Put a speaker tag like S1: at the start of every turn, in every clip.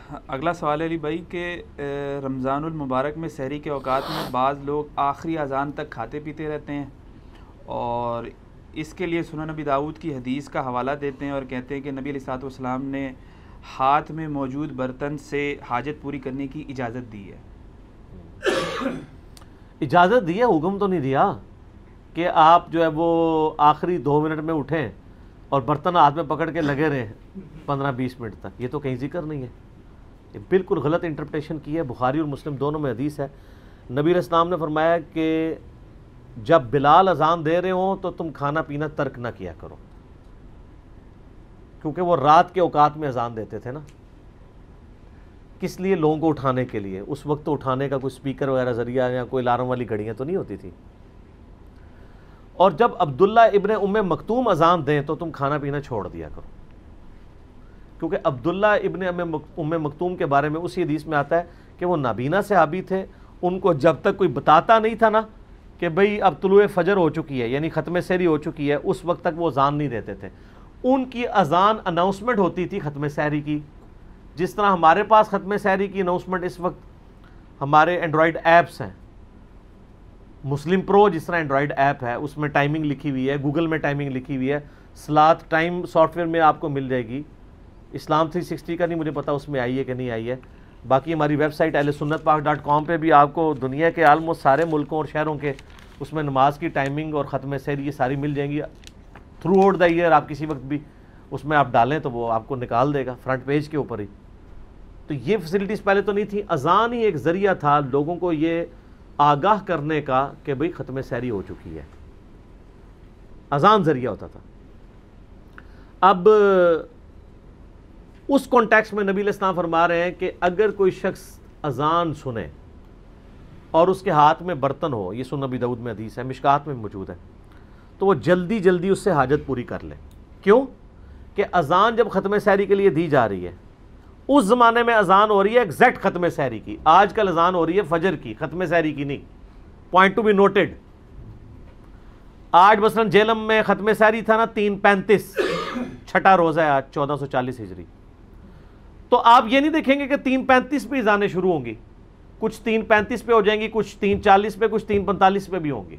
S1: اگلا سوال ہے علی بھائی کہ رمضان المبارک میں سحری کے اوقات میں بعض لوگ آخری اذان تک کھاتے پیتے رہتے ہیں، اور اس کے لیے سنن نبی داؤد کی حدیث کا حوالہ دیتے ہیں اور کہتے ہیں کہ نبی علیہ الصلوۃ والسلام نے ہاتھ میں موجود برتن سے حاجت پوری کرنے کی اجازت دی ہے۔
S2: اجازت دی ہے، حکم تو نہیں دیا کہ آپ جو ہے وہ آخری 2 منٹ میں اٹھیں اور برتن ہاتھ میں پکڑ کے لگے رہیں 15-20 منٹ تک، یہ تو کہیں ذکر نہیں ہے۔ یہ بالکل غلط انٹرپریٹیشن کی ہے۔ بخاری اور مسلم دونوں میں حدیث ہے، نبی علیہ السلام نے فرمایا کہ جب بلال اذان دے رہے ہوں تو تم کھانا پینا ترک نہ کیا کرو، کیونکہ وہ رات کے اوقات میں اذان دیتے تھے نا۔ کس لیے؟ لوگوں کو اٹھانے کے لیے۔ اس وقت تو اٹھانے کا کوئی سپیکر وغیرہ ذریعہ یا کوئی الارم والی گھڑیاں تو نہیں ہوتی تھی۔ اور جب عبداللہ ابن ام مکتوم اذان دیں تو تم کھانا پینا چھوڑ دیا کرو، کیونکہ عبداللہ ابن ام مکتوم کے بارے میں اسی حدیث میں آتا ہے کہ وہ نابینا صحابی تھے، ان کو جب تک کوئی بتاتا نہیں تھا نا کہ بھئی اب طلوع فجر ہو چکی ہے، یعنی ختم سحری ہو چکی ہے، اس وقت تک وہ اذان نہیں دیتے تھے۔ ان کی اذان اناؤنسمنٹ ہوتی تھی ختم سحری کی، جس طرح ہمارے پاس ختم سحری کی اناؤنسمنٹ اس وقت ہمارے اینڈرائڈ ایپس ہیں، مسلم پرو جس طرح اینڈرائڈ ایپ ہے اس میں ٹائمنگ لکھی ہوئی ہے، گوگل میں ٹائمنگ لکھی ہوئی ہے، سلات ٹائم سافٹ ویئر میں آپ کو مل جائے گی۔ اسلام 360 کا نہیں مجھے پتا اس میں آئی ہے کہ نہیں آئی ہے، باقی ہماری ویب سائٹ ahlsunnatpak.com پہ بھی آپ کو دنیا کے آلموسٹ سارے ملکوں اور شہروں کے اس میں نماز کی ٹائمنگ اور ختم سحری یہ ساری مل جائیں گی تھرو آؤٹ دا ایئر۔ آپ کسی وقت بھی اس میں آپ ڈالیں تو وہ آپ کو نکال دے گا فرنٹ پیج کے اوپر ہی۔ تو یہ فیسلٹیز پہلے تو نہیں تھی، اذان ہی ایک ذریعہ تھا لوگوں کو یہ آگاہ کرنے کا کہ بھئی ختم سحری ہو چکی ہے، اذان ذریعہ ہوتا تھا۔ اب اس کانٹیکس میں نبی علیہ السلام فرما رہے ہیں کہ اگر کوئی شخص اذان سنے اور اس کے ہاتھ میں برتن ہو، یہ سنن نبی داؤد میں حدیث ہے، مشکات میں موجود ہے، تو وہ جلدی جلدی اس سے حاجت پوری کر لے۔ کیوں؟ کہ اذان جب ختم سحری کے لیے دی جا رہی ہے، اس زمانے میں اذان ہو رہی ہے ایگزیکٹ ختم سحری کی، آج کل اذان ہو رہی ہے فجر کی، ختم سحری کی نہیں۔ Point to be noted. آج مثلا جیلم میں ختم سحری تھا نا 3:35، چھٹا روزہ ہے آج 1440 ہجری، تو آپ یہ نہیں دیکھیں گے کہ 3:35 پہ اذانیں شروع ہوں گی، کچھ 3:35 پہ ہو جائیں گی، کچھ 3:40 پہ، کچھ 3:45 پہ بھی ہوں گی،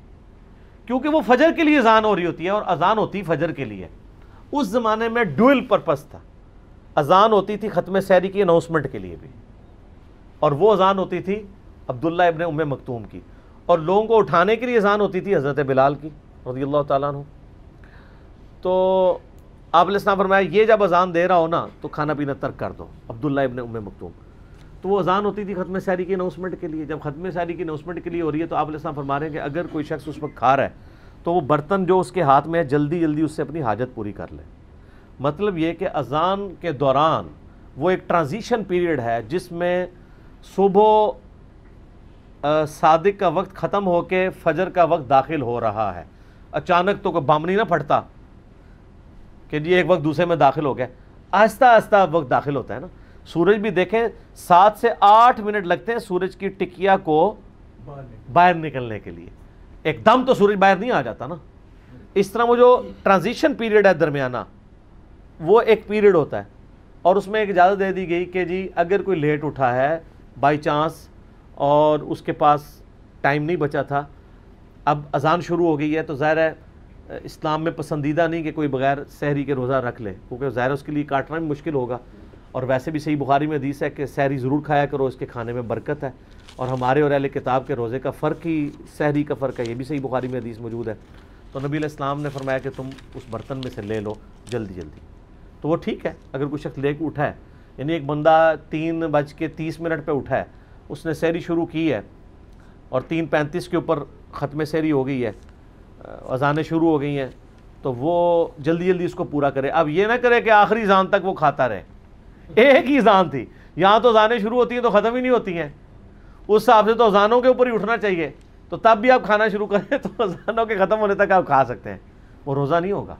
S2: کیونکہ وہ فجر کے لیے اذان ہو رہی ہوتی ہے، اور اذان ہوتی فجر کے لیے۔ اس زمانے میں ڈوئل پرپس تھا، اذان ہوتی تھی ختم سحری کی اناؤنسمنٹ کے لیے بھی، اور وہ اذان ہوتی تھی عبداللہ ابن ام مکتوم کی، اور لوگوں کو اٹھانے کے لیے اذان ہوتی تھی حضرت بلال کی رضی اللہ تعالیٰ عنہ۔ تو آپ علیہ السلام فرمایا یہ جب اذان دے رہا ہو نا تو کھانا پینا ترک کر دو، عبداللہ ابن ام مکتوم۔ تو وہ اذان ہوتی تھی ختم سحری کی اناؤنسمنٹ کے لیے۔ جب ختم سحری کی اناؤنسمنٹ کے لیے ہو رہی ہے تو آپ علیہ السلام فرما رہے ہیں کہ اگر کوئی شخص اس وقت کھا رہا ہے تو وہ برتن جو اس کے ہاتھ میں ہے جلدی جلدی اس سے اپنی حاجت پوری کر لے۔ مطلب یہ کہ اذان کے دوران وہ ایک ٹرانزیشن پیریڈ ہے جس میں صبح صادق کا وقت ختم ہو کے فجر کا وقت داخل ہو رہا ہے۔ اچانک تو کوئی بم نہیں نہ پھٹتا کہ جی ایک وقت دوسرے میں داخل ہو گیا، آہستہ آہستہ وقت داخل ہوتا ہے نا۔ سورج بھی دیکھیں 7 سے 8 منٹ لگتے ہیں سورج کی ٹکیا کو باہر نکلنے کے لیے، ایک دم تو سورج باہر نہیں آ جاتا نا۔ اس طرح وہ جو ٹرانزیشن پیریڈ ہے درمیانہ، وہ ایک پیریڈ ہوتا ہے، اور اس میں ایک اجازت دے دی گئی کہ جی اگر کوئی لیٹ اٹھا ہے بائی چانس اور اس کے پاس ٹائم نہیں بچا تھا، اب اذان شروع ہو گئی ہے، تو ظاہر ہے اسلام میں پسندیدہ نہیں کہ کوئی بغیر سحری کے روزہ رکھ لے، کیونکہ ظاہر اس کے لیے کاٹنا بھی مشکل ہوگا، اور ویسے بھی صحیح بخاری میں حدیث ہے کہ سحری ضرور کھایا کرو، اس کے کھانے میں برکت ہے، اور ہمارے اور اہل کتاب کے روزے کا فرق ہی سحری کا فرق ہے، یہ بھی صحیح بخاری میں حدیث موجود ہے۔ تو نبی علیہ السلام نے فرمایا کہ تم اس برتن میں سے لے لو جلدی جلدی۔ تو وہ ٹھیک ہے اگر کوئی شخص لے کے اٹھا ہے، یعنی ایک بندہ 3:30 پہ اٹھا ہے، اس نے سحری شروع کی ہے اور 3:35 کے اوپر ختم سحری ہو گئی ہے، اذانیں شروع ہو گئی ہیں، تو وہ جلدی جلدی اس کو پورا کرے۔ اب یہ نہ کرے کہ آخری اذان تک وہ کھاتا رہے، ایک ہی اذان تھی، یہاں تو اذانیں شروع ہوتی ہیں تو ختم ہی نہیں ہوتی ہیں، اس حساب سے تو اذانوں کے اوپر ہی اٹھنا چاہیے، تو تب بھی آپ کھانا شروع کریں تو اذانوں کے ختم ہونے تک آپ کھا سکتے ہیں، وہ روزہ نہیں ہوگا۔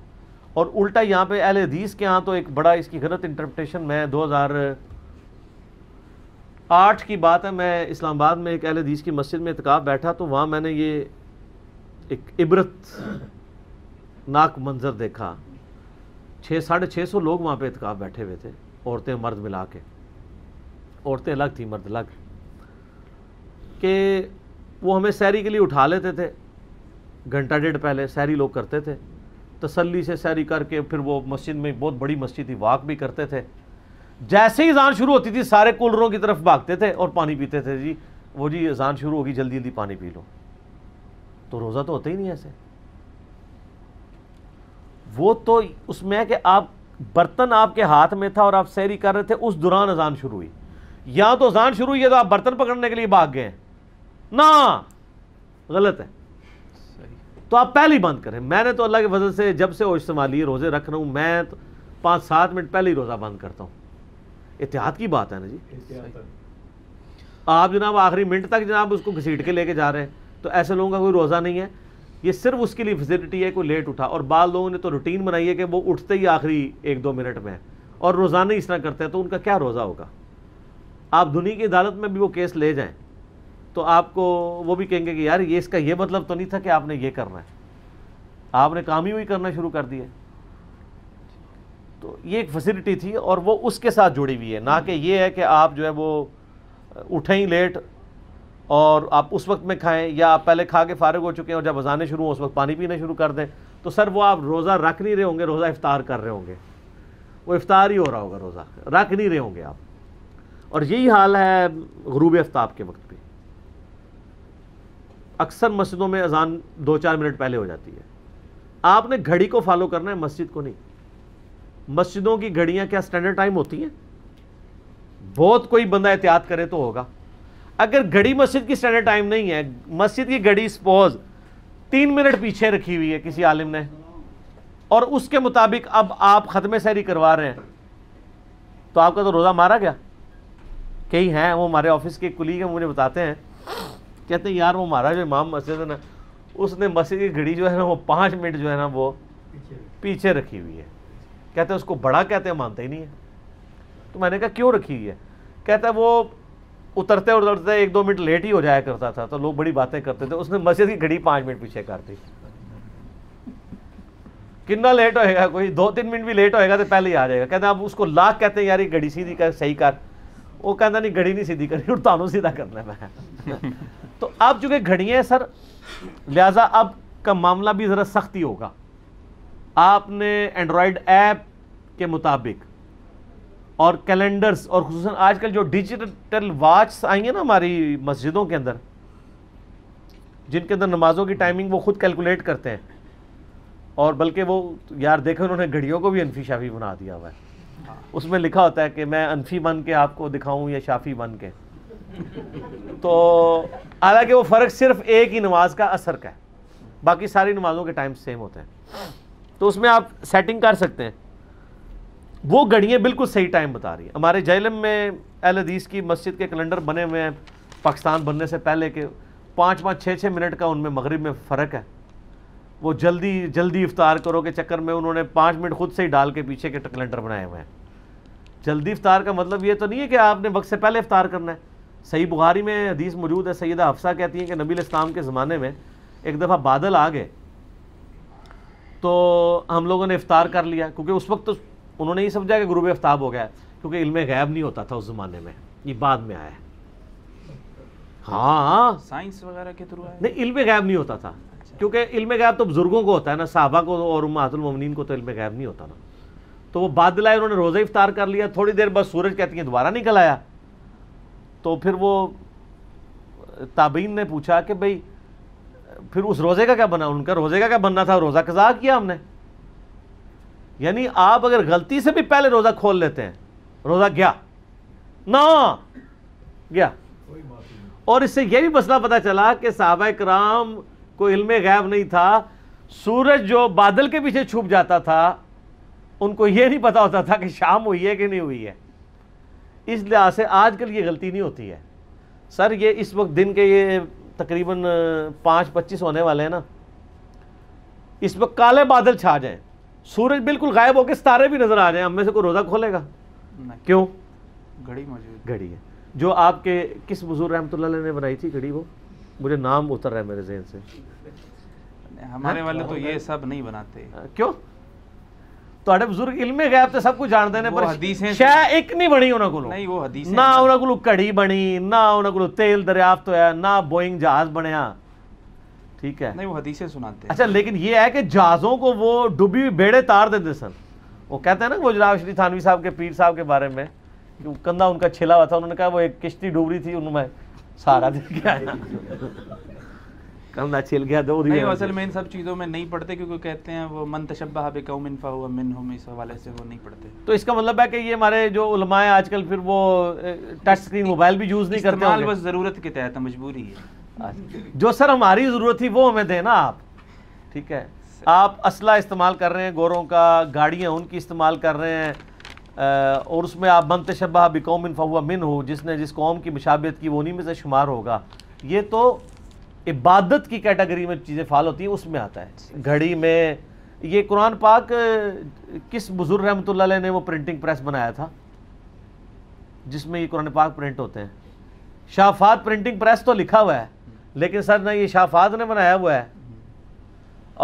S2: اور الٹا یہاں پہ اہل حدیث کے ہاں تو ایک بڑا اس کی غلط انٹرپریٹیشن، میں 2008 کی بات ہے، میں اسلام آباد میں ایک اہل حدیث کی مسجد میں اعتکاف بیٹھا، تو وہاں میں نے یہ ایک عبرت ناک منظر دیکھا، 600-650 لوگ وہاں پہ اعتکاف بیٹھے ہوئے تھے، عورتیں مرد ملا کے، عورتیں الگ تھیں مرد الگ، کہ وہ ہمیں سحری کے لیے اٹھا لیتے تھے گھنٹہ ڈیڑھ پہلے، سحری لوگ کرتے تھے، تسلی سے سحری کر کے پھر وہ مسجد میں، بہت بڑی مسجد تھی، واک بھی کرتے تھے، جیسے ہی اذان شروع ہوتی تھی سارے کولروں کی طرف بھاگتے تھے اور پانی پیتے تھے، جی وہ جی اذان شروع ہوگی جلدی جلدی پانی پی لو. تو روزہ تو ہوتا ہی نہیں ایسے. وہ تو اس میں ہے کہ آپ برتن آپ کے ہاتھ میں تھا اور آپ سحری کر رہے تھے، اس دوران اذان شروع ہوئی، یا تو اذان شروع ہوئی ہے تو آپ برتن پکڑنے کے لیے بھاگ گئے ہیں، نہ غلط ہے. تو آپ پہلے ہی بند کریں. میں نے تو اللہ کے فضل سے جب سے ہوش سنبھالی ہے روزے رکھ رہا ہوں، میں تو 5-7 منٹ پہلے ہی روزہ بند کرتا ہوں. احتیاط کی بات ہے نا جی. آپ جناب آخری منٹ تک جناب اس کو گھسیٹ کے لے کے جا رہے ہیں، تو ایسے لوگوں کا کوئی روزہ نہیں ہے. یہ صرف اس کے لیے فیسلٹی ہے کوئی لیٹ اٹھا، اور بعض لوگوں نے تو روٹین بنائی ہے کہ وہ اٹھتے ہی آخری 1-2 منٹ میں اور روزانہ اس طرح کرتے ہیں، تو ان کا کیا روزہ ہوگا. آپ دنیا کی عدالت میں بھی وہ کیس لے جائیں تو آپ کو وہ بھی کہیں گے کہ یار یہ اس کا یہ مطلب تو نہیں تھا کہ آپ نے یہ کرنا ہے، آپ نے کام ہی وہی کرنا شروع کر دیا. تو یہ ایک فیسلٹی تھی اور وہ اس کے ساتھ جڑی ہوئی ہے، نہ کہ یہ ہے کہ آپ جو ہے وہ اٹھیں ہی لیٹ اور آپ اس وقت میں کھائیں، یا آپ پہلے کھا کے فارغ ہو چکے ہیں اور جب اذانیں شروع ہوں اس وقت پانی پینا شروع کر دیں. تو سر وہ آپ روزہ رکھ نہیں رہے ہوں گے، روزہ افطار کر رہے ہوں گے، وہ افطار ہی ہو رہا ہوگا، روزہ رکھ نہیں رہے ہوں گے آپ. اور یہی حال ہے غروب آفتاب کے وقت بھی. اکثر مسجدوں میں اذان 2-4 منٹ پہلے ہو جاتی ہے. آپ نے گھڑی کو فالو کرنا ہے، مسجد کو نہیں. مسجدوں کی گھڑیاں کیا سٹینڈرڈ ٹائم ہوتی ہیں؟ بہت کوئی بندہ احتیاط کرے تو ہوگا. اگر گھڑی مسجد کی سٹینڈرڈ ٹائم نہیں ہے، مسجد کی گھڑی سپوز 3 منٹ پیچھے رکھی ہوئی ہے کسی عالم نے، اور اس کے مطابق اب آپ ختم سحری کروا رہے ہیں، تو آپ کا تو روزہ مارا گیا. کئی ہیں وہ ہمارے آفس کے کلیگ ہیں، مجھے بتاتے ہیں، کہتے ہیں یار وہ ہمارا جو امام مسجد ہے نا، اس نے مسجد کی گھڑی جو ہے نا وہ 5 منٹ جو ہے نا وہ پیچھے رکھی ہوئی ہے. کہتے ہیں اس کو بڑا کہتے ہیں، مانتے ہی نہیں ہے. تو میں نے کہا کیوں رکھی ہوئی ہے؟ کہتا ہے وہ اترتے 1-2 منٹ لیٹ ہی ہو جایا کرتا تھا تو لوگ بڑی باتیں کرتے تھے، اس نے مسجد کی گھڑی 5 منٹ پیچھے کر دی. کتنا لیٹ ہوئے گا؟ کوئی 2-3 منٹ بھی لیٹ ہوئے گا تو پہلے ہی آ جائے گا. کہتے ہیں آپ اس کو لاکھ کہتے ہیں یار یہ گھڑی سیدھی کر، صحیح کر. وہ کہتا نہیں گھڑی نہیں سیدھی کرنی، اٹھانوں سیدھا کرنا ہے میں. تو اب چونکہ گھڑیاں سر، لہٰذا اب کا معاملہ بھی ذرا سختی ہوگا. آپ نے اینڈرائڈ ایپ کے مطابق اور کیلنڈرز، اور خصوصاً آج کل جو ڈیجیٹل واچ آئی ہیں نا ہماری مسجدوں کے اندر، جن کے اندر نمازوں کی ٹائمنگ وہ خود کیلکولیٹ کرتے ہیں، اور بلکہ وہ یار دیکھیں انہوں نے گھڑیوں کو بھی انفی شافی بنا دیا ہوا ہے. اس میں لکھا ہوتا ہے کہ میں انفی بن کے آپ کو دکھاؤں یا شافی بن کے. تو حالانکہ وہ فرق صرف ایک ہی نماز کا اثر کا ہے، باقی ساری نمازوں کے ٹائم سیم ہوتے ہیں. تو اس میں آپ سیٹنگ کر سکتے ہیں. وہ گھڑیاں بالکل صحیح ٹائم بتا رہی ہیں. ہمارے جہلم میں اہل حدیث کی مسجد کے کیلنڈر بنے ہوئے ہیں پاکستان بننے سے پہلے کے، 5-5 6-6 منٹ کا ان میں مغرب میں فرق ہے. وہ جلدی افطار کرو کے چکر میں انہوں نے 5 منٹ خود سے ہی ڈال کے پیچھے کے کیلنڈر بنائے ہوئے ہیں. جلدی افطار کا مطلب یہ تو نہیں ہے کہ آپ نے وقت سے پہلے افطار کرنا ہے. صحیح بخاری میں حدیث موجود ہے، سیدہ حفصہ کہتی ہیں کہ نبی علیہ السلام کے زمانے میں ایک دفعہ بادل آ گئے تو ہم لوگوں نے افطار کر لیا، کیونکہ اس وقت تو انہوں نے یہ سمجھا کہ غروب آفتاب ہو گیا، کیونکہ علم غیب نہیں ہوتا تھا اس زمانے میں، یہ بعد میں آیا ہے. ہاں
S1: سائنس وغیرہ کے تھرو ہے؟
S2: نہیں، علم غیب نہیں ہوتا تھا، کیونکہ علم غیب تو بزرگوں کو ہوتا ہے نا، صحابہ کو اور امہات المومنین کو تو علم غیب نہیں ہوتا نا. تو وہ بادل آئے، انہوں نے روزہ افطار کر لیا، تھوڑی دیر بعد سورج کہتی ہیں دوبارہ نکل آیا. تو پھر وہ تابعین نے پوچھا کہ بھئی پھر اس روزے کا کیا بنا؟ ان کا روزے کا کیا بننا تھا؟ روزہ قضا کیا ہم نے. یعنی آپ اگر غلطی سے بھی پہلے روزہ کھول لیتے ہیں، روزہ گیا نہ گیا. اور اس سے یہ بھی مسئلہ پتہ چلا کہ صحابہ کرام کو علم غیب نہیں تھا. سورج جو بادل کے پیچھے چھپ جاتا تھا ان کو یہ نہیں پتا ہوتا تھا کہ شام ہوئی ہے کہ نہیں ہوئی ہے. اس لحاظ سے آج کل یہ غلطی نہیں ہوتی ہے. سر یہ اس وقت دن کے یہ تقریباً 5:25 ہونے والے ہیں نا، اس وقت کالے بادل چھا جائیں، سورج بالکل غائب ہو کے ستارے بھی نظر آ جائیں، ہم میں سے کوئی روزہ کھولے گا؟ کیوں؟
S1: گھڑی موجود،
S2: گھڑی ہے. جو آپ کے کس بزرگ رحمۃ اللہ علیہ نے بنائی تھی گھڑی، وہ مجھے نام اتر رہا ہے میرے ذہن سے.
S1: ہمارے والے تو یہ سب نہیں بناتے.
S2: کیوں؟ ਤੁਹਾਡੇ ਬਜ਼ੁਰਗ ਇਲਮ غیب ਤੇ ਸਭ ਕੁਝ ਜਾਣਦੇ ਨੇ, ਪਰ ਸ਼ੈ ਇੱਕ ਨਹੀਂ ਬਣੀ ਉਹਨਾਂ ਕੋਲੋਂ।
S1: ਨਹੀਂ, ਉਹ ਹਦੀਸ
S2: ਨਾ ਉਹਨਾਂ ਕੋਲੋਂ ਘੜੀ ਬਣੀ, ਨਾ ਉਹਨਾਂ ਕੋਲੋਂ ਤੇਲ ਦਰਿਆਫਤ ਹੋਇਆ, ਨਾ بوئنگ جہاز بنیا، ٹھیک ہے؟
S1: نہیں، وہ حدیثیں سناتے ہیں۔
S2: اچھا، لیکن یہ ہے کہ جہازوں کو وہ ڈوبی ہوئی بیڑے تار دیتے سن۔ وہ کہتے ہیں نا گجرات شریف تھانوی صاحب کے پیر صاحب کے بارے میں کہ کندھا ان کا چھلا ہوا تھا، انہوں نے کہا وہ ایک کشتی ڈوب رہی تھی، انہوں میں سہارا دے کے آیا، کندھا چھل گیا دو
S1: نہیں، اصل میں ان سب چیزوں میں نہیں پڑھتے، کیونکہ کہتے ہیں وہ من تشبہ بقوم فہو منہم، اس حوالے سے وہ نہیں پڑھتے۔
S2: تو اس کا مطلب ہے کہ یہ ہمارے جو علماء ہیں آج کل پھر وہ ٹچ سکرین موبائل بھی یوز نہیں کرتے،
S1: استعمال بس ضرورت کے تحت، مجبوری ہے۔
S2: جو سر ہماری ضرورت تھی وہ ہمیں دیں نا آپ، ٹھیک ہے؟ آپ اسلحہ استعمال کر رہے ہیں گوروں کا، گاڑیاں ان کی استعمال کر رہے ہیں، اور اس میں آپ من تشبہ بقوم فہو منہ، جس نے جس قوم کی مشابہت کی وہ انہی میں سے شمار ہوگا۔ یہ تو عبادت کی کیٹیگری میں چیزیں فعال ہوتی ہیں، اس میں آتا ہے۔ گھڑی میں یہ قرآن پاک کس بزرگ رحمۃ اللہ علیہ نے وہ پرنٹنگ پریس بنایا تھا جس میں یہ قرآن پاک پرنٹ ہوتے ہیں؟ شاہ فہد پرنٹنگ پریس تو لکھا ہوا ہے، لیکن سر نہ یہ شاہ فہد نے بنایا ہوا ہے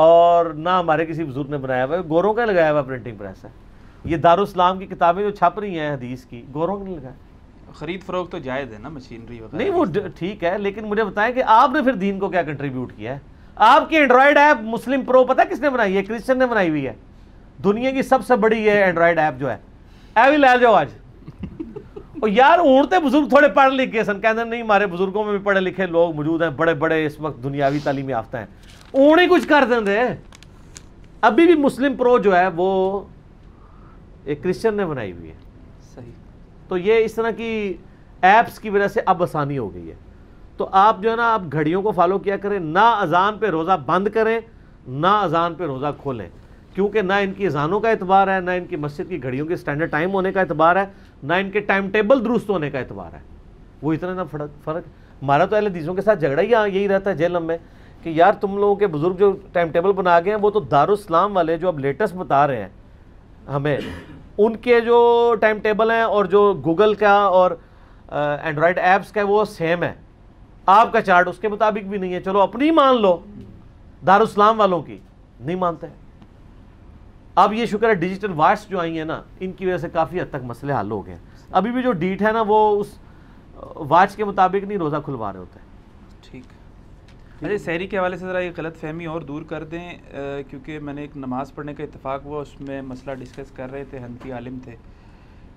S2: اور نہ ہمارے کسی بزرگ نے بنایا ہوا ہے، گوروں کا لگایا ہوا پرنٹنگ پریس ہے۔ یہ دارالاسلام کی کتابیں جو چھپ رہی ہیں حدیث کی، گوروں نے لگایا۔
S1: خرید فروخت تو جائز ہے نا، مشینری وغیرہ؟
S2: نہیں، وہ ٹھیک ہے، لیکن مجھے بتائیں کہ آپ نے پھر دین کو کیا کنٹریبیوٹ کیا ہے؟ آپ کی اینڈرائڈ ایپ مسلم پرو پتہ کس نے بنائی ہے؟ کرسچن نے بنائی ہوئی ہے، دنیا کی سب سے بڑی ہے اینڈرائڈ ایپ جو ہے، اے بھی لے جاؤ آج۔ اور یار اونٹتے بزرگ تھوڑے پڑھ لکھ گئے سن، کہتے ہیں نہیں ہمارے بزرگوں میں بھی پڑھے لکھے لوگ موجود ہیں، بڑے بڑے اس وقت دنیاوی تعلیم یافتہ ہیں، اون ہی کچھ کر دیں دے۔ ابھی بھی مسلم پرو جو ہے وہ ایک کرسچن نے بنائی ہوئی ہے۔
S1: صحیح۔
S2: تو یہ اس طرح کی ایپس کی وجہ سے اب آسانی ہو گئی ہے۔ تو آپ جو ہے نا، آپ گھڑیوں کو فالو کیا کریں، نہ اذان پہ روزہ بند کریں، نہ اذان پہ روزہ کھولیں، کیونکہ نہ ان کی اذانوں کا اعتبار ہے، نہ ان کی مسجد کی گھڑیوں کے سٹینڈرڈ ٹائم ہونے کا اعتبار ہے، نہ ان کے ٹائم ٹیبل درست ہونے کا اعتبار ہے۔ وہ اتنا نہ فرق۔ ہمارا تو اہل حدیثوں کے ساتھ جھگڑا ہی یہی رہتا ہے جہلم میں کہ یار تم لوگوں کے بزرگ جو ٹائم ٹیبل بنا گئے ہیں، وہ تو دارالاسلام والے جو اب لیٹسٹ بتا رہے ہیں ہمیں، ان کے جو ٹائم ٹیبل ہیں اور جو گوگل کا اور اینڈرائڈ ایپس کا وہ سیم ہے، آپ کا چارٹ اس کے مطابق بھی نہیں ہے۔ چلو اپنی مان لو، دارالاسلام والوں کی نہیں مانتے۔ اب یہ شکر ہے ڈیجیٹل واچ جو آئی ہیں نا، ان کی وجہ سے کافی حد تک مسئلے حل ہو گئے ہیں۔ ابھی بھی جو ڈیٹ ہے نا، وہ اس واچ کے مطابق نہیں روزہ کھلوا رہے ہوتے ہیں۔
S1: ٹھیک۔ اچھا، سحری کے حوالے سے ذرا یہ غلط فہمی اور دور کر دیں، کیونکہ میں نے ایک نماز پڑھنے کا اتفاق ہوا، اس میں مسئلہ ڈسکس کر رہے تھے، حنفی عالم تھے،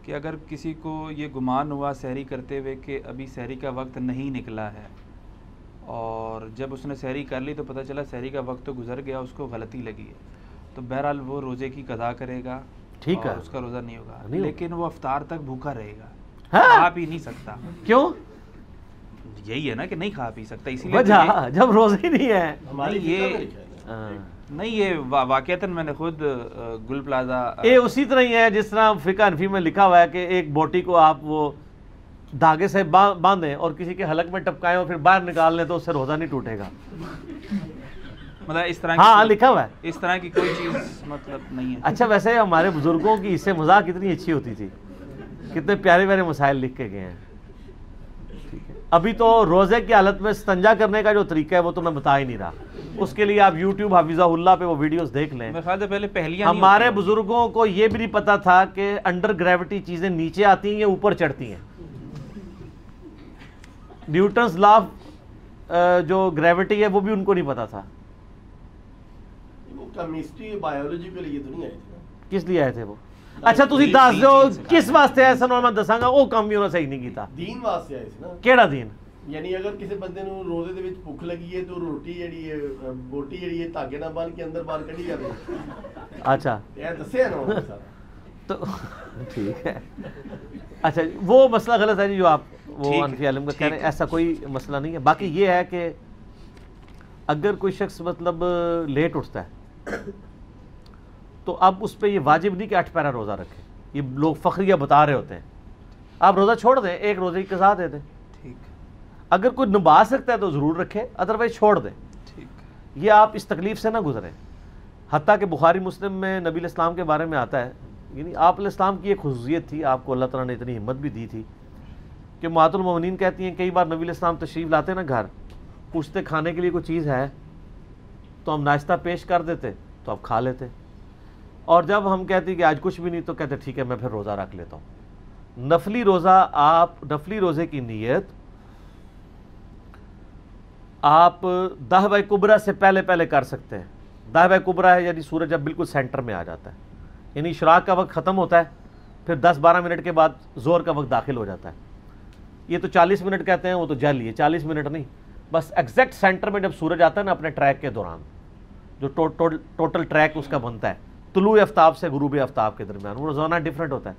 S1: کہ اگر کسی کو یہ گمان ہوا سحری کرتے ہوئے کہ ابھی سحری کا وقت نہیں نکلا ہے، اور جب اس نے سحری کر لی تو پتہ چلا سحری کا وقت تو گزر گیا، اس کو غلطی لگی ہے، تو بہرحال وہ روزے کی قضا کرے گا،
S2: ٹھیک ہے،
S1: اس کا روزہ نہیں ہوگا، لیکن وہ افطار تک بھوکا رہے گا،
S2: ہاں،
S1: کھا پی نہیں سکتا۔
S2: کیوں؟
S1: یہی ہے نا کہ نہیں کھا پی سکتا، اسی لیے
S2: وجہ جب روزہ ہی نہیں ہے۔
S1: نہیں، یہ واقعتاً میں نے خود گل پلازا،
S2: یہ اسی طرح ہی ہے جس طرح فقہ حنفی میں لکھا ہوا ہے کہ ایک بوٹی کو آپ وہ دھاگے سے باندھیں اور کسی کے حلق میں ٹپکائیں اور پھر باہر نکال لیں تو اس سے روزہ نہیں ٹوٹے گا۔
S1: مطلب اس طرح
S2: ہاں لکھا ہوا ہے،
S1: اس طرح کی کوئی چیز مطلب نہیں ہے۔
S2: اچھا، ویسے ہمارے بزرگوں کی اس سے مذاق کتنی اچھی ہوتی تھی، کتنے پیارے پیارے مسائل لکھ کے گئے ہیں۔ ابھی تو روزے کی حالت میں استنجا کرنے کا جو طریقہ ہے وہ تو میں بتا ہی نہیں رہا، اس کے لیے آپ یوٹیوب حافظہ اللہ پہ وہ ویڈیوز دیکھ لیں۔
S1: میرے خیال سے پہلے پہلیاں
S2: ہمارے بزرگوں کو یہ بھی نہیں پتا تھا کہ انڈر گریوٹی چیزیں نیچے آتی ہیں یا اوپر چڑھتی ہیں۔ نیوٹنز لا جو گریوٹی ہے وہ بھی ان کو نہیں پتا تھا۔
S3: کیمسٹری بایولوجی کے لیے تو نہیں آئے تھے۔
S2: کس لیے آئے تھے وہ؟ اچھا تسی دس دو کس واسطے آئے سن، اور میں دساں گا وہ کام بھی انہوں نے صحیح نہیں کیتا۔
S3: دین واسطے آئے سی نا۔
S2: کیڑا دین؟
S3: یعنی اگر کسی بندے نو روزے دے وچ بھوک لگی ہے تو روٹی جڑی ہے بوٹی جڑی ہے دھاگے نال بن کے اندر باہر کڈی جاوے۔
S2: اچھا
S3: یہ دسیا نا سارا
S2: تو ٹھیک ہے۔ اچھا وہ مسئلہ غلط ہے جی جو آپ وہ حنفی عالم کا کہہ رہے ہیں، ایسا کوئی مسئلہ نہیں ہے۔ باقی یہ ہے کہ اگر کوئی شخص مطلب لیٹ اٹھتا ہے تو اب اس پہ یہ واجب نہیں کہ 8 پیرا روزہ رکھے، یہ لوگ فخریہ بتا رہے ہوتے ہیں۔ آپ روزہ چھوڑ دیں، ایک روزے کی قضا دے دیں، اگر کوئی نبھا سکتا ہے تو ضرور رکھے، ادروائز چھوڑ دیں۔ یہ آپ اس تکلیف سے نہ گزریں۔ حتیٰ کہ بخاری مسلم میں نبی علیہ السلام کے بارے میں آتا ہے، یعنی آپ علیہ السلام کی ایک خصوصیت تھی، آپ کو اللہ تعالیٰ نے اتنی ہمت بھی دی تھی کہ امہات المومنین کہتی ہیں کئی بار نبی علیہ السلام تشریف لاتے نا گھر، پوچھتے کھانے کے لیے کوئی چیز ہے تو ہم ناشتہ پیش کر دیتے تو آپ کھا لیتے، اور جب ہم کہتے ہیں کہ آج کچھ بھی نہیں تو کہتے ٹھیک ہے میں پھر روزہ رکھ لیتا ہوں. نفلی روزہ آپ نفلی روزے کی نیت آپ دہوہ کبریٰ سے پہلے پہلے کر سکتے ہیں. دہوہ کبریٰ ہے یعنی سورج جب بالکل سینٹر میں آ جاتا ہے, یعنی اشراق کا وقت ختم ہوتا ہے, پھر 10-12 منٹ کے بعد ظہر کا وقت داخل ہو جاتا ہے. یہ تو 40 منٹ کہتے ہیں, وہ تو جعلی ہے, 40 منٹ نہیں, بس ایگزیکٹ سینٹر میں جب سورج آتا ہے نا اپنے ٹریک کے دوران, جو ٹوٹل ٹریک اس کا بنتا ہے طلوع آفتاب سے غروب آفتاب کے درمیان, وہ روزانہ ڈیفرنٹ ہوتا ہے.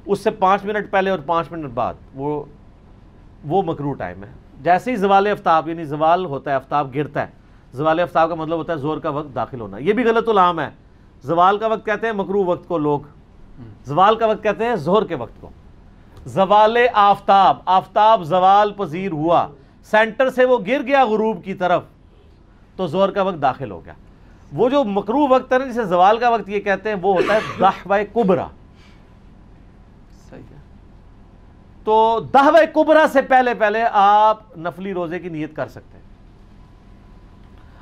S2: اس سے 5 منٹ پہلے اور 5 منٹ بعد وہ مکروہ ٹائم ہے. جیسے ہی زوال آفتاب یعنی زوال ہوتا ہے, آفتاب گرتا ہے, زوال آفتاب کا مطلب ہوتا ہے ظہر کا وقت داخل ہونا. یہ بھی غلط العام ہے, زوال کا وقت کہتے ہیں مکروہ وقت کو لوگ, زوال کا وقت کہتے ہیں ظہر کے وقت کو. زوال آفتاب, آفتاب زوال پذیر ہوا, سینٹر سے وہ گر گیا غروب کی طرف, تو ظہر کا وقت داخل ہو گیا. وہ جو مکروہ وقت ہے نا جسے زوال کا وقت یہ کہتے ہیں, وہ ہوتا ہے دہوہ کبریٰ. تو دہوہ کبریٰ سے پہلے پہلے آپ نفلی روزے کی نیت کر سکتے ہیں.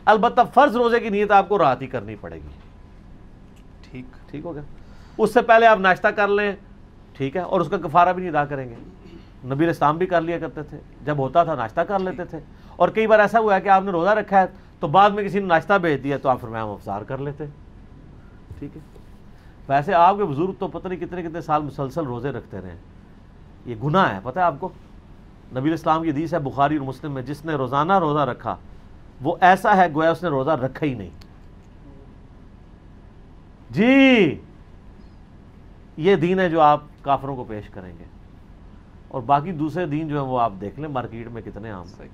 S2: البتہ فرض روزے کی نیت آپ کو رات ہی کرنی پڑے گی. ٹھیک ہو گیا. اس سے پہلے آپ ناشتہ کر لیں, ٹھیک ہے, اور اس کا کفارہ بھی نہیں ادا کریں گے. نبی اسلام بھی کر لیا کرتے تھے, جب ہوتا تھا ناشتہ کر لیتے تھے. اور کئی بار ایسا ہوا ہے کہ آپ نے روزہ رکھا ہے تو بعد میں کسی نے ناشتہ بھیج دیا تو آپ فرمایا ہم افطار کر لیتے. ٹھیک ہے. ویسے آپ کے بزرگ تو پتہ نہیں کتنے کتنے سال مسلسل روزے رکھتے رہے. یہ گناہ ہے, پتہ ہے آپ کو. نبی اسلام کی حدیث ہے بخاری اور مسلم میں, جس نے روزانہ روزہ رکھا وہ ایسا ہے گویا اس نے روزہ رکھا ہی نہیں. جی یہ دین ہے جو آپ کافروں کو پیش کریں گے, اور باقی دوسرے دین جو ہیں وہ آپ دیکھ لیں مارکیٹ میں کتنے عام ہیں.